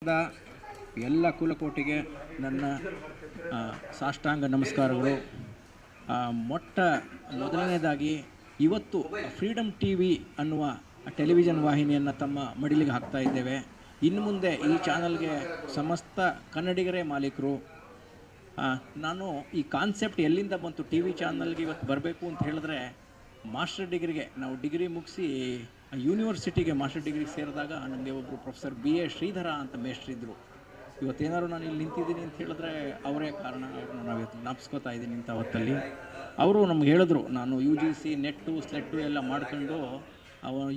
ಎಲ್ಲ ಕುಲಕೋಟಿಗೆ ನನ್ನ ಸಾಷ್ಟಾಂಗ ನಮಸ್ಕಾರಗಳು. ಮೊದಲನೇದಾಗಿ ಇವತ್ತು ಫ್ರೀಡಮ್ ಟಿವಿ ಅನ್ನುವ ಟೆಲಿವಿಷನ್ ವಾಹಿನಿಯನ್ನು ತಮ್ಮ ಮಡಿಲಿಗೆ ಹಾಕ್ತಾ ಇದ್ದೇವೆ. ಇನ್ನು ಮುಂದೆ ಈ ಚಾನಲ್ಗೆ ಸಮಸ್ತ ಕನ್ನಡಿಗರೇ ಮಾಲೀಕರು. ನಾನು ಈ ಕಾನ್ಸೆಪ್ಟ್ ಎಲ್ಲಿಂದ ಬಂತು ಟಿ ವಿ ಚಾನಲ್ಗೆ ಇವತ್ತು ಬರಬೇಕು ಅಂತ ಹೇಳಿದ್ರೆ, ಮಾಸ್ಟರ್ ಡಿಗ್ರಿಗೆ ನಾವು ಡಿಗ್ರಿ ಮುಗಿಸಿ ಯೂನಿವರ್ಸಿಟಿಗೆ ಮಾಸ್ಟರ್ ಡಿಗ್ರಿಗೆ ಸೇರಿದಾಗ ನನಗೆ ಒಬ್ಬರು ಪ್ರೊಫೆಸರ್ BA ಶ್ರೀಧರ ಅಂತ ಮೇಷ್ಟ್ರಿದ್ದರು. ಇವತ್ತೇನಾದ್ರು ನಾನು ಇಲ್ಲಿ ನಿಂತಿದ್ದೀನಿ ಅಂತ ಹೇಳಿದ್ರೆ ಅವರೇ ಕಾರಣ. ಅವ್ರನ್ನ ನಾವು ಇವತ್ತು ಜ್ಞಾಪಿಸ್ಕೋತಾ ಇದ್ದೀನಿ ಇಂಥ ಹೊತ್ತಲ್ಲಿ. ಅವರು ನಮ್ಗೆ ಹೇಳಿದ್ರು, ನಾನು UGC ನೆಟ್ಟು ಸ್ಲೆಟ್ಟು ಎಲ್ಲ ಮಾಡ್ಕೊಂಡು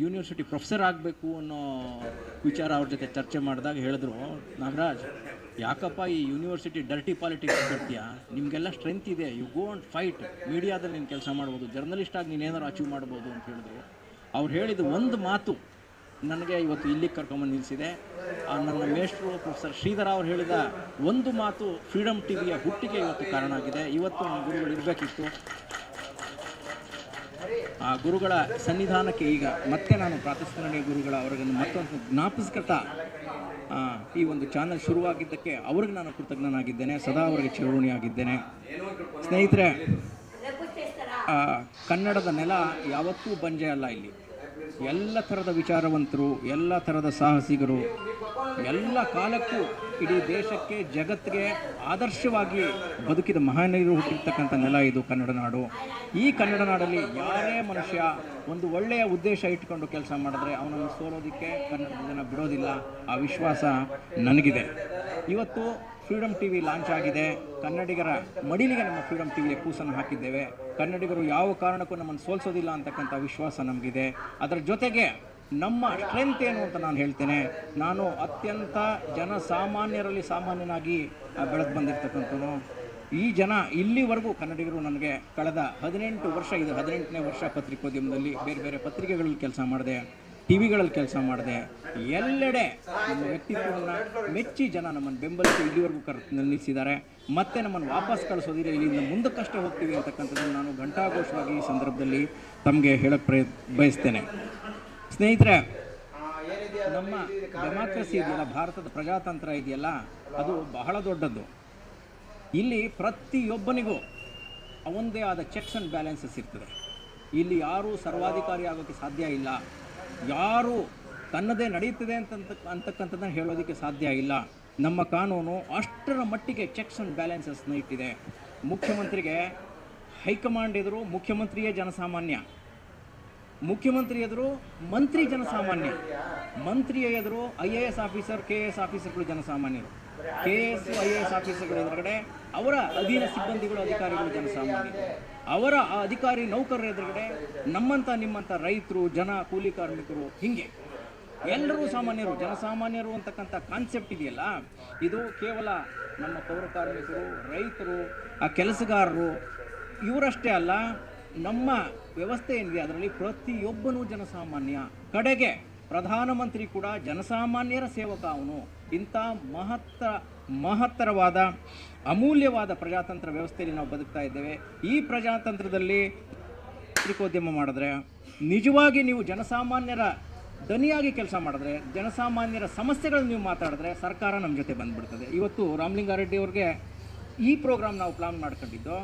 ಯೂನಿವರ್ಸಿಟಿ ಪ್ರೊಫೆಸರ್ ಆಗಬೇಕು ಅನ್ನೋ ವಿಚಾರ ಅವ್ರ ಜೊತೆ ಚರ್ಚೆ ಮಾಡಿದಾಗ ಹೇಳಿದ್ರು, ನಾಗರಾಜ್ ಯಾಕಪ್ಪ ಈ ಯೂನಿವರ್ಸಿಟಿ ಡರ್ಟಿ ಪಾಲಿಟಿಕ್ಸ್ ಬರ್ತೀಯಾ, ನಿಮಗೆಲ್ಲ ಸ್ಟ್ರೆಂತ್ ಇದೆ, ಯು ಗೋ ಆ್ಯಂಡ್ ಫೈಟ್, ಮೀಡಿಯಾದಲ್ಲಿ ನೀನು ಕೆಲಸ ಮಾಡ್ಬೋದು, ಜರ್ನಲಿಸ್ಟ್ ಆಗಿ ನೀನೇನಾದ್ರು ಅಚೀವ್ ಮಾಡ್ಬೋದು ಅಂತ ಹೇಳಿದ್ರು. ಅವ್ರು ಹೇಳಿದ ಒಂದು ಮಾತು ನನಗೆ ಇವತ್ತು ಇಲ್ಲಿಗೆ ಕರ್ಕೊಂಬಂದು ನಿಲ್ಲಿಸಿದೆ. ನನ್ನ ಮೇಷ್ಟ್ರು ಪ್ರೊಫೆಸರ್ ಶ್ರೀಧರ ಅವ್ರು ಹೇಳಿದ ಒಂದು ಮಾತು ಫ್ರೀಡಮ್ ಟಿವಿಯ ಹುಟ್ಟಿಗೆ ಇವತ್ತು ಕಾರಣ ಆಗಿದೆ. ಇವತ್ತು ನಮ್ಮ ಗುರುಗಳು ಇರಬೇಕಿತ್ತು. ಆ ಗುರುಗಳ ಸನ್ನಿಧಾನಕ್ಕೆ ಈಗ ಮತ್ತೆ ನಾನು ಪ್ರಾತಸ್ಮರಣೀಯ ಗುರುಗಳ ಅವರಿಗೆ ಮತ್ತೊಂದು ಜ್ಞಾಪಿಸ್ಕೊತಾ ಈ ಒಂದು ಚಾನಲ್ ಶುರುವಾಗಿದ್ದಕ್ಕೆ ಅವ್ರಿಗೆ ನಾನು ಕೃತಜ್ಞನಾಗಿದ್ದೇನೆ, ಸದಾ ಅವರಿಗೆ ಚಿರಋಣಿಯಾಗಿದ್ದೇನೆ. ಸ್ನೇಹಿತರೆ, ಕನ್ನಡದ ನೆಲ ಯಾವತ್ತೂ ಬಂಜೆ ಅಲ್ಲ. ಇಲ್ಲಿ ಎಲ್ಲ ಥರದ ವಿಚಾರವಂತರು, ಎಲ್ಲ ಥರದ ಸಾಹಸಿಗರು, ಎಲ್ಲ ಕಾಲಕ್ಕೂ ಇಡೀ ದೇಶಕ್ಕೆ ಜಗತ್ತಿಗೆ ಆದರ್ಶವಾಗಿ ಬದುಕಿದ ಮಹಾನೀಯರು ಹುಟ್ಟಿರ್ತಕ್ಕಂಥ ನೆಲ ಇದು ಕನ್ನಡ ನಾಡು. ಈ ಕನ್ನಡ ನಾಡಲ್ಲಿ ಯಾರೇ ಮನುಷ್ಯ ಒಂದು ಒಳ್ಳೆಯ ಉದ್ದೇಶ ಇಟ್ಕೊಂಡು ಕೆಲಸ ಮಾಡಿದ್ರೆ ಅವನನ್ನು ಸೋಲೋದಕ್ಕೆ ಕನ್ನಡದ ಜನ ಬಿಡೋದಿಲ್ಲ. ಆ ವಿಶ್ವಾಸ ನನಗಿದೆ. ಇವತ್ತು ಫ್ರೀಡಮ್ ಟಿವಿ ಲಾಂಚ್ ಆಗಿದೆ. ಕನ್ನಡಿಗರ ಮಡಿಲಿಗೆ ನಮ್ಮ ಫ್ರೀಡಮ್ ಟಿವಿಯ ಕೂಸನ್ನು ಹಾಕಿದ್ದೇವೆ. ಕನ್ನಡಿಗರು ಯಾವ ಕಾರಣಕ್ಕೂ ನಮ್ಮನ್ನು ಸೋಲಿಸೋದಿಲ್ಲ ಅಂತಕ್ಕಂಥ ವಿಶ್ವಾಸ ನಮಗಿದೆ. ಅದರ ಜೊತೆಗೆ ನಮ್ಮ ಸ್ಟ್ರೆಂತ್ ಏನು ಅಂತ ನಾನು ಹೇಳ್ತೇನೆ. ನಾನು ಅತ್ಯಂತ ಜನಸಾಮಾನ್ಯರಲ್ಲಿ ಸಾಮಾನ್ಯನಾಗಿ ಬೆಳೆದು ಬಂದಿರ್ತಕ್ಕಂಥನು. ಈ ಜನ ಇಲ್ಲಿವರೆಗೂ ಕನ್ನಡಿಗರು ನನಗೆ ಕಳೆದ 18 ವರ್ಷ, ಇದು 18ನೇ ವರ್ಷ ಪತ್ರಿಕೋದ್ಯಮದಲ್ಲಿ ಬೇರೆ ಬೇರೆ ಪತ್ರಿಕೆಗಳಲ್ಲಿ ಕೆಲಸ ಮಾಡಿದೆ, ಟಿವಿಗಳಲ್ಲಿ ಕೆಲಸ ಮಾಡಿದೆ. ಎಲ್ಲೆಡೆ ನಮ್ಮ ವ್ಯಕ್ತಿತ್ವವನ್ನು ಮೆಚ್ಚಿ ಜನ ನಮ್ಮನ್ನು ಬೆಂಬಲಿಸಿ ಇಲ್ಲಿವರೆಗೂ ನಿಲ್ಲಿಸಿದ್ದಾರೆ. ಮತ್ತೆ ನಮ್ಮನ್ನು ವಾಪಸ್ ಕಳಿಸೋದಿಲ್ಲ, ಇಲ್ಲಿಂದ ಮುಂದಕ್ಕಷ್ಟೇ ಹೋಗ್ತೀವಿ ಅಂತಕ್ಕಂಥದ್ದನ್ನು ನಾನು ಘಂಟಾಘೋಷವಾಗಿ ಈ ಸಂದರ್ಭದಲ್ಲಿ ತಮಗೆ ಹೇಳಕ್ಕೆ ಬಯಸ್ತೇನೆ. ಸ್ನೇಹಿತರೆ, ನಮ್ಮ ಡೆಮಾಕ್ರಸಿ ಇದೆಯಲ್ಲ, ಭಾರತದ ಪ್ರಜಾತಂತ್ರ ಇದೆಯಲ್ಲ, ಅದು ಬಹಳ ದೊಡ್ಡದ್ದು. ಇಲ್ಲಿ ಪ್ರತಿಯೊಬ್ಬನಿಗೂ ಅವನದೇ ಆದ ಚೆಕ್ಸ್ ಆ್ಯಂಡ್ ಬ್ಯಾಲೆನ್ಸಸ್ ಇರ್ತದೆ. ಇಲ್ಲಿ ಯಾರೂ ಸರ್ವಾಧಿಕಾರಿ ಆಗೋಕ್ಕೆ ಸಾಧ್ಯ ಇಲ್ಲ. ಯಾರು ತನ್ನದೇ ನಡೆಯುತ್ತದೆ ಅಂತಕ್ಕಂಥದ್ದನ್ನು ಹೇಳೋದಕ್ಕೆ ಸಾಧ್ಯ ಇಲ್ಲ. ನಮ್ಮ ಕಾನೂನು ಅಷ್ಟರ ಮಟ್ಟಿಗೆ ಚೆಕ್ಸ್ ಆ್ಯಂಡ್ ಬ್ಯಾಲೆನ್ಸಸ್ನ ಇಟ್ಟಿದೆ. ಮುಖ್ಯಮಂತ್ರಿಗೆ ಹೈಕಮಾಂಡ್ ಎದುರು ಮುಖ್ಯಮಂತ್ರಿಯೇ ಜನಸಾಮಾನ್ಯ, ಮುಖ್ಯಮಂತ್ರಿ ಎದುರು ಮಂತ್ರಿ ಜನಸಾಮಾನ್ಯ, ಮಂತ್ರಿಯ ಎದುರು IAS ಆಫೀಸರ್ KS ಆಫೀಸರ್ಗಳು ಜನಸಾಮಾನ್ಯರು, KS IAS ಆಫೀಸರ್ಗಳ ಎದುರುಗಡೆ ಅವರ ಅಧೀನ ಸಿಬ್ಬಂದಿಗಳು ಅಧಿಕಾರಿಗಳು ಜನಸಾಮಾನ್ಯರು, ಅವರ ಆ ಅಧಿಕಾರಿ ನೌಕರರ ಎದುರುಗಡೆ ನಮ್ಮಂಥ ನಿಮ್ಮಂಥ ರೈತರು, ಜನ, ಕೂಲಿ ಕಾರ್ಮಿಕರು, ಹೀಗೆ ಎಲ್ಲರೂ ಸಾಮಾನ್ಯರು, ಜನಸಾಮಾನ್ಯರು ಅಂತಕ್ಕಂಥ ಕಾನ್ಸೆಪ್ಟ್ ಇದೆಯಲ್ಲ, ಇದು ಕೇವಲ ನಮ್ಮ ಪೌರ ಕಾರ್ಮಿಕರು, ರೈತರು, ಆ ಕೆಲಸಗಾರರು ಇವರಷ್ಟೇ ಅಲ್ಲ, ನಮ್ಮ ವ್ಯವಸ್ಥೆ ಏನಿದೆ ಅದರಲ್ಲಿ ಪ್ರತಿಯೊಬ್ಬನೂ ಜನಸಾಮಾನ್ಯ. ಕಡೆಗೆ ಪ್ರಧಾನಮಂತ್ರಿ ಕೂಡ ಜನಸಾಮಾನ್ಯರ ಸೇವಕ ಅವನು. ಇಂಥ ಮಹತ್ತರವಾದ ಅಮೂಲ್ಯವಾದ ಪ್ರಜಾತಂತ್ರ ವ್ಯವಸ್ಥೆಯಲ್ಲಿ ನಾವು ಬದುಕ್ತಾ ಇದ್ದೇವೆ. ಈ ಪ್ರಜಾತಂತ್ರದಲ್ಲಿ ಪತ್ರಿಕೋದ್ಯಮ ಮಾಡಿದ್ರೆ, ನಿಜವಾಗಿ ನೀವು ಜನಸಾಮಾನ್ಯರ ದನಿಯಾಗಿ ಕೆಲಸ ಮಾಡಿದ್ರೆ, ಜನಸಾಮಾನ್ಯರ ಸಮಸ್ಯೆಗಳನ್ನು ನೀವು ಮಾತಾಡಿದ್ರೆ ಸರ್ಕಾರ ನಮ್ಮ ಜೊತೆ ಬಂದುಬಿಡ್ತದೆ. ಇವತ್ತು ರಾಮಲಿಂಗಾರೆಡ್ಡಿ ಅವ್ರಿಗೆ ಈ ಪ್ರೋಗ್ರಾಮ್ ನಾವು ಪ್ಲಾನ್ ಮಾಡ್ಕೊಂಡಿದ್ದು,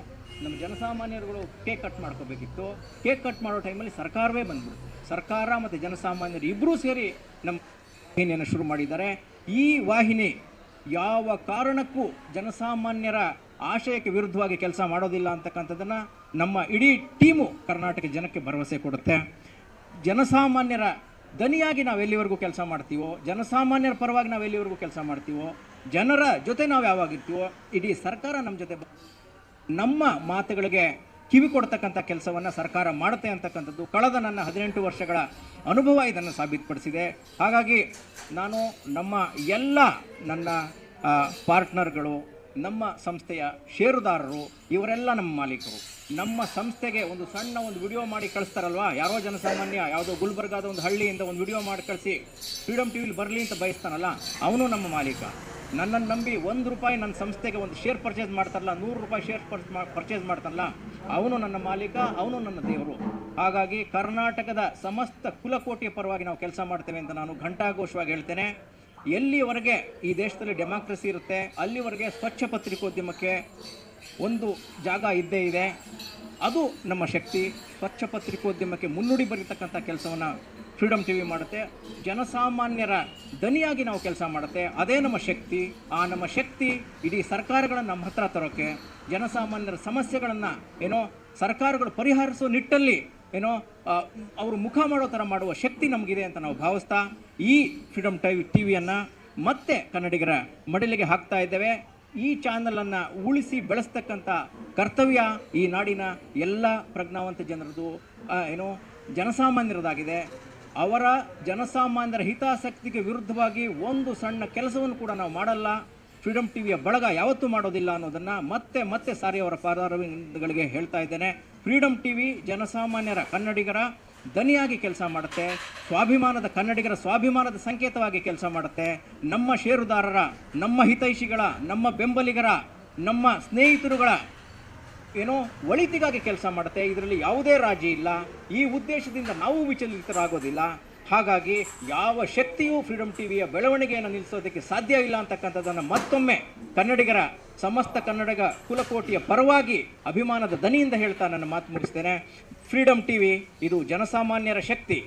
ನಮ್ಮ ಜನಸಾಮಾನ್ಯರುಗಳು ಕೇಕ್ ಕಟ್ ಮಾಡ್ಕೋಬೇಕಿತ್ತು. ಕೇಕ್ ಕಟ್ ಮಾಡೋ ಟೈಮಲ್ಲಿ ಸರ್ಕಾರವೇ ಬಂದ್ಬಿಡ್ತು. ಸರ್ಕಾರ ಮತ್ತು ಜನಸಾಮಾನ್ಯರು ಇಬ್ಬರೂ ಸೇರಿ ನಮ್ಮ ವಾಹಿನಿಯನ್ನು ಶುರು ಮಾಡಿದ್ದಾರೆ. ಈ ವಾಹಿನಿ ಯಾವ ಕಾರಣಕ್ಕೂ ಜನಸಾಮಾನ್ಯರ ಆಶಯಕ್ಕೆ ವಿರುದ್ಧವಾಗಿ ಕೆಲಸ ಮಾಡೋದಿಲ್ಲ ಅಂತಕ್ಕಂಥದ್ದನ್ನು ನಮ್ಮ ಇಡೀ ಟೀಮು ಕರ್ನಾಟಕ ಜನಕ್ಕೆ ಭರವಸೆ ಕೊಡುತ್ತೆ. ಜನಸಾಮಾನ್ಯರ ದನಿಯಾಗಿ ನಾವು ಎಲ್ಲಿವರೆಗೂ ಕೆಲಸ ಮಾಡ್ತೀವೋ, ಜನಸಾಮಾನ್ಯರ ಪರವಾಗಿ ನಾವು ಎಲ್ಲಿವರೆಗೂ ಕೆಲಸ ಮಾಡ್ತೀವೋ, ಜನರ ಜೊತೆ ನಾವು ಯಾವಾಗಿರ್ತೀವೋ, ಇಡೀ ಸರ್ಕಾರ ನಮ್ಮ ಜೊತೆ ನಮ್ಮ ಮಾತುಗಳಿಗೆ ಕಿವಿ ಕೊಡ್ತಕ್ಕಂಥ ಕೆಲಸವನ್ನು ಸರ್ಕಾರ ಮಾಡುತ್ತೆ ಅಂತಕ್ಕಂಥದ್ದು ಕಳೆದ ನನ್ನ 18 ವರ್ಷಗಳ ಅನುಭವ ಇದನ್ನು ಸಾಬೀತುಪಡಿಸಿದೆ. ಹಾಗಾಗಿ ನಾನು ನನ್ನ ಪಾರ್ಟ್ನರ್ಗಳು, ನಮ್ಮ ಸಂಸ್ಥೆಯ ಷೇರುದಾರರು, ಇವರೆಲ್ಲ ನಮ್ಮ ಮಾಲೀಕರು. ನಮ್ಮ ಸಂಸ್ಥೆಗೆ ಒಂದು ವಿಡಿಯೋ ಮಾಡಿ ಕಳಿಸ್ತಾರಲ್ವ, ಯಾರೋ ಜನಸಾಮಾನ್ಯ ಯಾವುದೋ ಗುಲ್ಬರ್ಗಾದ ಒಂದು ಹಳ್ಳಿಯಿಂದ ಒಂದು ವಿಡಿಯೋ ಮಾಡಿ ಕಳಿಸಿ ಫ್ರೀಡಮ್ ಟಿವಿಲಿ ಬರಲಿ ಅಂತ ಬಯಸ್ತಾನಲ್ಲ, ಅವನು ನಮ್ಮ ಮಾಲೀಕ. ನನ್ನನ್ನು ನಂಬಿ ₹1 ನನ್ನ ಸಂಸ್ಥೆಗೆ ಒಂದು ಶೇರ್ ಪರ್ಚೇಸ್ ಮಾಡ್ತಾರಲ್ಲ, ₹100 ಶೇರ್ ಪರ್ಚೇಸ್ ಮಾಡ್ತಾನಲ್ಲ, ಅವನು ನನ್ನ ಮಾಲೀಕ, ಅವನು ನನ್ನ ದೇವರು. ಹಾಗಾಗಿ ಕರ್ನಾಟಕದ ಸಮಸ್ತ ಕುಲಕೋಟಿಯ ಪರವಾಗಿ ನಾವು ಕೆಲಸ ಮಾಡ್ತೇವೆ ಅಂತ ನಾನು ಘಂಟಾಘೋಷವಾಗಿ ಹೇಳ್ತೇನೆ. ಎಲ್ಲಿವರೆಗೆ ಈ ದೇಶದಲ್ಲಿ ಡೆಮಾಕ್ರಸಿ ಇರುತ್ತೆ ಅಲ್ಲಿವರೆಗೆ ಸ್ವಚ್ಛ ಪತ್ರಿಕೋದ್ಯಮಕ್ಕೆ ಒಂದು ಜಾಗ ಇದ್ದೇ ಇದೆ. ಅದು ನಮ್ಮ ಶಕ್ತಿ. ಸ್ವಚ್ಛ ಪತ್ರಿಕೋದ್ಯಮಕ್ಕೆ ಮುನ್ನುಡಿ ಬರೀತಕ್ಕಂಥ ಕೆಲಸವನ್ನು ಫ್ರೀಡಮ್ ಟಿವಿ ಮಾಡುತ್ತೆ. ಜನಸಾಮಾನ್ಯರ ದನಿಯಾಗಿ ನಾವು ಕೆಲಸ ಮಾಡುತ್ತೆ. ಅದೇ ನಮ್ಮ ಶಕ್ತಿ. ಆ ನಮ್ಮ ಶಕ್ತಿ ಇಡೀ ಸರ್ಕಾರಗಳನ್ನು ನಮ್ಮ ಹತ್ರ ತರೋಕ್ಕೆ, ಜನಸಾಮಾನ್ಯರ ಸಮಸ್ಯೆಗಳನ್ನು ಸರ್ಕಾರಗಳು ಪರಿಹರಿಸೋ ನಿಟ್ಟಲ್ಲಿ ಅವರು ಮುಖ ಮಾಡೋ ಥರ ಮಾಡುವ ಶಕ್ತಿ ನಮಗಿದೆ ಅಂತ ನಾವು ಭಾವಿಸ್ತಾ ಈ ಫ್ರೀಡಮ್ ಟಿವಿಯನ್ನು ಮತ್ತೆ ಕನ್ನಡಿಗರ ಮಡಿಲಿಗೆ ಹಾಕ್ತಾ ಇದ್ದೇವೆ. ಈ ಚಾನಲನ್ನು ಉಳಿಸಿ ಬೆಳೆಸ್ತಕ್ಕಂಥ ಕರ್ತವ್ಯ ಈ ನಾಡಿನ ಎಲ್ಲ ಪ್ರಜ್ಞಾವಂತ ಜನರದು ಜನಸಾಮಾನ್ಯರದಾಗಿದೆ. ಅವರ ಜನಸಾಮಾನ್ಯರ ಹಿತಾಸಕ್ತಿಗೆ ವಿರುದ್ಧವಾಗಿ ಒಂದು ಸಣ್ಣ ಕೆಲಸವನ್ನು ಕೂಡ ನಾವು ಮಾಡಲ್ಲ. ಫ್ರೀಡಮ್ ಟಿವಿಯ ಬಳಗ ಯಾವತ್ತೂ ಮಾಡೋದಿಲ್ಲ ಅನ್ನೋದನ್ನು ಮತ್ತೆ ಮತ್ತೆ ಸಾರಿ ಅವರ ಪಾದಾರವಿಂದಗಳಿಗೆ ಹೇಳ್ತಾ ಇದ್ದೇನೆ. ಫ್ರೀಡಮ್ ಟಿವಿ ಜನಸಾಮಾನ್ಯರ ಕನ್ನಡಿಗರ ದನಿಯಾಗಿ ಕೆಲಸ ಮಾಡುತ್ತೆ. ಸ್ವಾಭಿಮಾನದ ಕನ್ನಡಿಗರ ಸ್ವಾಭಿಮಾನದ ಸಂಕೇತವಾಗಿ ಕೆಲಸ ಮಾಡುತ್ತೆ. ನಮ್ಮ ಷೇರುದಾರರ, ನಮ್ಮ ಹಿತೈಷಿಗಳ, ನಮ್ಮ ಬೆಂಬಲಿಗರ, ನಮ್ಮ ಸ್ನೇಹಿತರುಗಳ ಒಳಿತಿಗಾಗಿ ಕೆಲಸ ಮಾಡುತ್ತೆ. ಇದರಲ್ಲಿ ಯಾವುದೇ ರಾಜಿ ಇಲ್ಲ. ಈ ಉದ್ದೇಶದಿಂದ ನಾವು ವಿಚಲಿತರಾಗೋದಿಲ್ಲ. ಹಾಗಾಗಿ ಯಾವ ಶಕ್ತಿಯೂ ಫ್ರೀಡಮ್ ಟಿವಿಯ ಬೆಳವಣಿಗೆಯನ್ನು ನಿಲ್ಲಿಸೋದಕ್ಕೆ ಸಾಧ್ಯ ಇಲ್ಲ ಅಂತಕ್ಕಂಥದ್ದನ್ನು ಮತ್ತೊಮ್ಮೆ ಕನ್ನಡಿಗರ ಸಮಸ್ತ ಕನ್ನಡಿಗ ಕುಲಕೋಟಿಯ ಪರವಾಗಿ ಅಭಿಮಾನದ ದನಿಯಿಂದ ಹೇಳ್ತಾ ನನ್ನ ಮಾತು ಮುಗಿಸ್ತೇನೆ. ಫ್ರೀಡಮ್ ಟಿವಿ ಇದು ಜನಸಾಮಾನ್ಯರ ಶಕ್ತಿ.